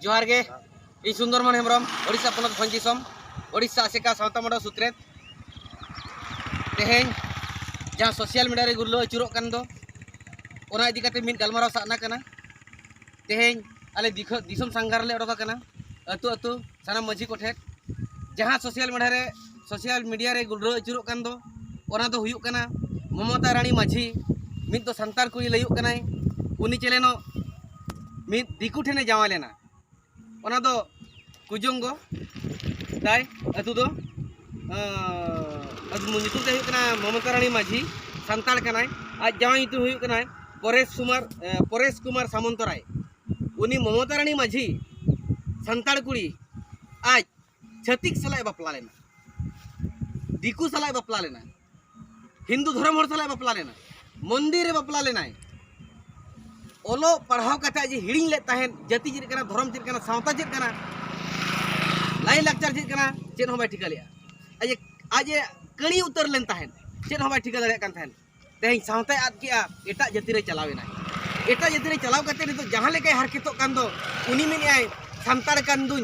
जोहार गे इ सुंदरमन हेम्ब्रम ओडिशा पनत भंजिसम ओडिशा आसेका सावता मंडल सुत्रेत तेहें जहाँ सोशल मीडिया रे गुरलो अचुरो कान दो ओना इदी काते मिन गलमाराव साना कना तेहें आले दिसम संघार ले ओडोका कना अतु अतु सानाम मझी कोठे जहाँ सोशल मीडिया रे गुरलो अचुरो कान दो ओना दो हुयुक कना ममता रानी माझी मिद दो संतार कुड़ी लयुक कनाय उनी चलेनो मिद दिकु ठेने जावा लेना ओना दो कुजंगो ताई अतु दो अतु मुनितु ते हुयुक कना ममता रानी माझी संतार कनाय आज जावा इतु हुयुक कनाय परेश कुमार सामंतराय उनी ममता रानी माझी संतार कुड़ी आज छतिक सलाय बापला लेना दिकु सलाय बापला लेना हिंदू धर्म हर सलाय बापला लेना मंदिर बापला लेना ओलो पढ़ाव कथा जे हिड़िंग ले ताहेन जाति चेद कना धर्म चेद कना सावता चेद कना लाई लाक्चर चेद कना चेद हो बाय ठिका लिया आज कणी उतर लेन ताहेन चेद हो बाय ठिका दाड़े कान ताहेन तेहें सावता आद किया एटा जाति रे चलावेना एटा जाति रे चलाव कते नितो जहां लेके हारकेतो कान दो उनी मेन आय संतार कान दुन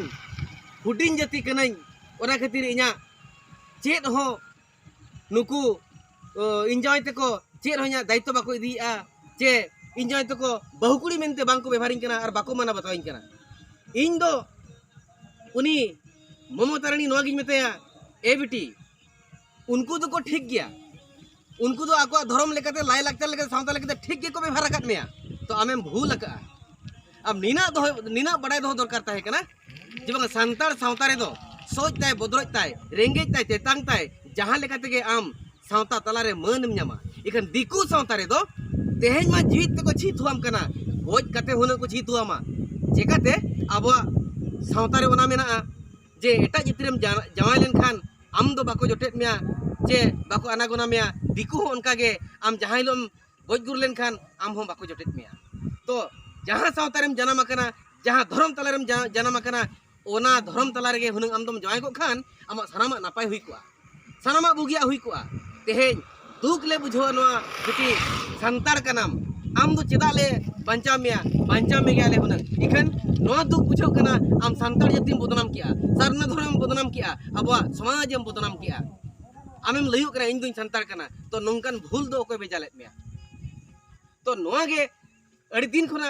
हुडिंग जाति कनाई ओना खातिर इना चेद हो नुकु इंजॉय तको चेद होया दायित्व बाको इदिया चे इंजॉय तको बहुकुड़ी मेनते बांको व्यवहारिंग कना और बाको माना बताविंग कना इन दो उनी ममता रानी नोगिन मेतया ए बिटी उनको तो को ठीक गया उनको तो आको धर्म लेकाते लाई लाक्चर लेकाते सावता लेकाते ठीक गे को व्यवहार करत मेया तो आमेम भूल का अब नीना बड़ाई दो दरकार ताहे कना जे बांग संतार सावता रे दो सोच ताय बदरज ताय रेंगेज ताय तेतांग ताय जहां लेकाते गे आम सावता तलारे मानम ᱧᱟᱢᱟ इखन दिकु सावता रे दो तेहें मा जीवित को छी थुआम कना भोज कते हुन को छी थुआमा जेकाते आबो सावता रे ओना मेना जे एटा जितिरम जावाय लेन खान आम दो बाको जोटेट मिया जे बाको अनागोना मिया दिकु हो उनका गे आम जहां लोम भोज गुर लेन खान आम हो बाको जोटेट मिया तो जहां सावता रेम जनाम कना जहां धर्म तलारेम जनाम कना ओना धर्म तला रे हुन आम दम जावाय को खान आमा सानामा नापाय हुई कोआ सानामा बुगिया हुई कोआ तेहें दुख ले बुझो नोआ बिटी संतार कनाम आम दो चेदा ले बंचा में गया ले हुन इखन नोआ दुख बुझो कना आम संतार जाति बदनाम किया सरना धर्म बदनाम किया अबवा समाज एम बदनाम किया आमेम लयु कना इन दुन संतार कना तो नोंकन भूल दो ओको बेजालेत मेया तो नोआ गे अड़ी दिन खुना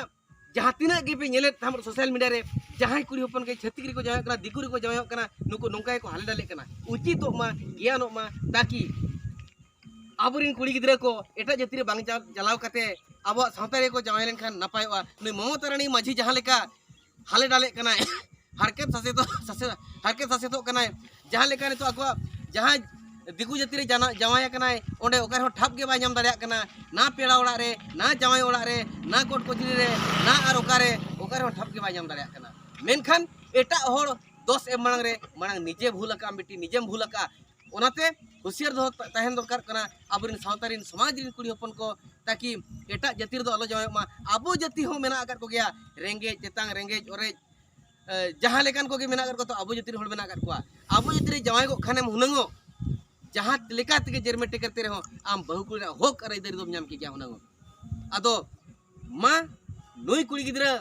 जहां तिना गे पे नेले हम सोशल मीडिया रे जहां कुड़ी होपन के छत्तीक रे को जाय कना दिकु रे को जाय कना नुको नोंका को हाले डाले कना उचित मा ज्ञान मा ताकि आबुरिन कुड़ी गिद्रा को एटा जाति रे बांग चलाव कते आबो सावता रे को जाय लेन खान नापायवा नुई ममता रानी माझी जहां लेका हाले डाले कना हरकत सासे तो कना जहां लेका ने तो आको जहां दिकु जाति रे जावाय कना ओंडे ओकर हो ठप गे बाय नाम दाड़िया कना ना पेड़ा ओड़ा रे ना जावाय ओड़ा रे ना कोट कोचरी रे ना आर ओकारे हो ठप गे बाय नाम दाड़िया कना मेनखान एटा होड़ दोष एम मांग रे मांग निजे भूल का बेटी निजेम भूल का ओनाते हुशियार दो तहन दरकार कना आबरिन सावतारिन समाज रिन कुड़ी होपन को ताकि एटा जाति दो अलो जाय मा आबो जाति हो मेना आकर को गया रेंगे चेतांग रेंगे ओरे जहां लेकान को गे मेना आकर को तो आबो जाति होड़ मेना आकर को आबो जाति रे जाय को खानेम हुनंगो जहां लेका तके जरमेटे करते रहो आम बहु कुड़ी होक अरे दरी दो नाम के क्या हुनंगो आदो मा नुई कुड़ी गिद्रा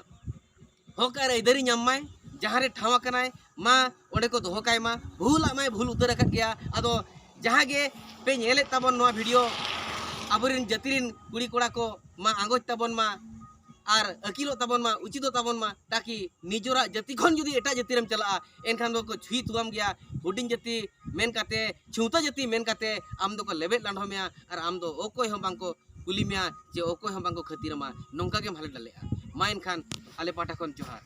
होक अरे दरी नाम माय जहां रे ठावा कनाय मा ओडे को दोहो काय मा भूल आमाय भूल उतर का गया आदो जहां गे पे नेले ताबन नोआ वीडियो आबरिन जतिरिन कुड़ी कोड़ा को मा आंगोज ताबन मा आर अकिलो ताबन मा उचित ताबन मा ताकि निजोरा जाति खन जुदी एटा जातिरम चला एनखान दो को छुई तुआम गया हुडिंग जाति मेन काते छुता जाति मेन काते आम दो को लेबे लांढो मेया और आम दो ओकोय हम बांको कुली मेया जे ओकोय हम बांको खतिरमा नोंका के भाले डाले मा एनखान आले पाटा खन जोहार।